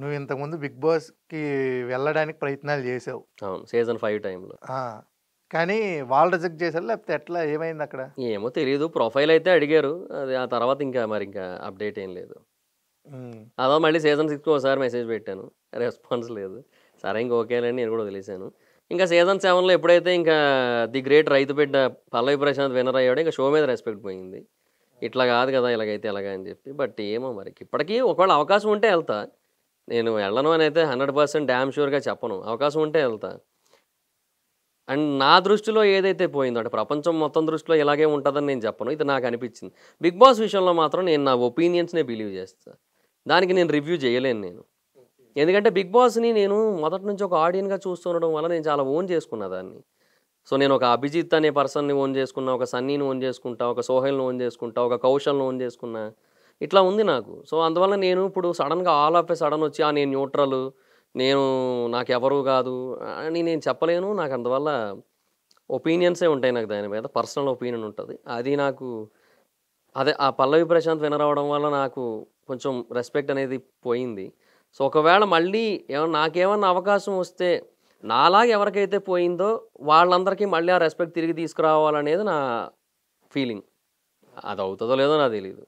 నువ్వు ఇంతకుముందు 'బిగ్ బాస్‌కి' వెళ్ళడానికి ప్రయత్నాలు చేసావు. అవును. సీజన్ 5 టైంలో. ఆ! కానీ వాళ్ళు రిజెక్ట్ చేసారా? లేకపోతే ఎట్లా ఏమైందక్కడ? ఏమో తెలీదు. ప్రొఫైల్ అయితే అడిగారు. అది ఆ తర్వాత ఇంకా అప్‌డేట్ ఏం లేదు. హ్మ్. అదో మళ్ళీ సీజన్ 6 ఒకసారి మెసేజ్ పెట్టాను. రెస్పాన్స్ లేదు. సరే ఇంక ఓకేలే అని నేను కూడా వదిలేసాను. ఇంకా సీజన్ 7లో ఎప్పుడైతే ఇంకా 'ది గ్రేట్ రైతు బిడ్డ' పల్లవి ప్రశాంత్ విన్నర్ అయ్యాడో ఇంక షో మీద రెస్పెక్ట్ పోయింది. ఇట్లా కాదు కదా! ఇలాగైతే ఎలాగా అని చెప్పి. బట్ ఏమో మరి. ఇప్పటికి ఒకవేళ అవకాశం ఉంటే ఎళ్తా. నేను వెళ్ళను అనైతే 100% డామ్ ష్యూర్‌గా చెప్పను. అవకాశం ఉంటే ఎళ్తా. అండ్ నా దృష్టిలో ఏదైతే పోయిందో అంటే ప్రపంచం మొత్తం దృష్టిలో ఇలాగే ఉంటదని నేను చెప్పను. ఇది నాకనిపిచ్చింది. 'బిగ్ బాస్' విషయంలో మాత్రం నేను నా ఒపీనియన్స్‌నే బిలీవ్ చేస్తా. దానికి నేను రివ్యూ చేయలేను నేను. ఎందుకంటే 'బిగ్ బాస్‌ని' నేను మొదటి నుంచి ఒక ఆడియన్‌గా చూస్తుండడం వల్ల నేను చాలా ఓన్ చేసుకున్నా దాన్ని. సో, నేను ఒక 'అభిజిత్' అనే పర్సన్‌ని ఓన్ చేసుకున్నా, ఒక 'సన్నీని' ఓన్ చేసుకుంటా, ఒక 'సోహెల్‌ని' ఓన్ చేసుకుంటా, ఒక 'కౌశల్‌ని' ఓన్ చేసుకున్నా. ఇట్లా ఉంది నాకు. సో, అందువల్ల నేను ఇప్పుడు సడెన్‌గా ఆల్ ఆఫ్ ఎ సడెన్ వచ్చి నేను న్యూట్రలు, నేను నాకెవరు కాదు అని నేను చెప్పలేను. నాకు అందువల్ల ఒపీనియన్సే ఉంటాయి నాకు దాని మీద. పర్సనల్ ఒపీనియన్ ఉంటది. అది నాకు అదే ఆ 'పల్లవి ప్రశాంత్' విన్నర్ అవ్వడం వల్ల నాకు కొంచెం రెస్పెక్ట్ అనేది పోయింది. సో, ఒకవేళ మళ్ళీ నాకేమన్నా అవకాశం వస్తే నాలాగా ఎవరికైతే పోయిందో వాళ్ళందరికీ మళ్ళీ ఆ రెస్పెక్ట్ తిరిగి తీసుకురావాలనేది నా ఫీలింగ్. అది అవుతదో లేదో నాకు తెలీదు.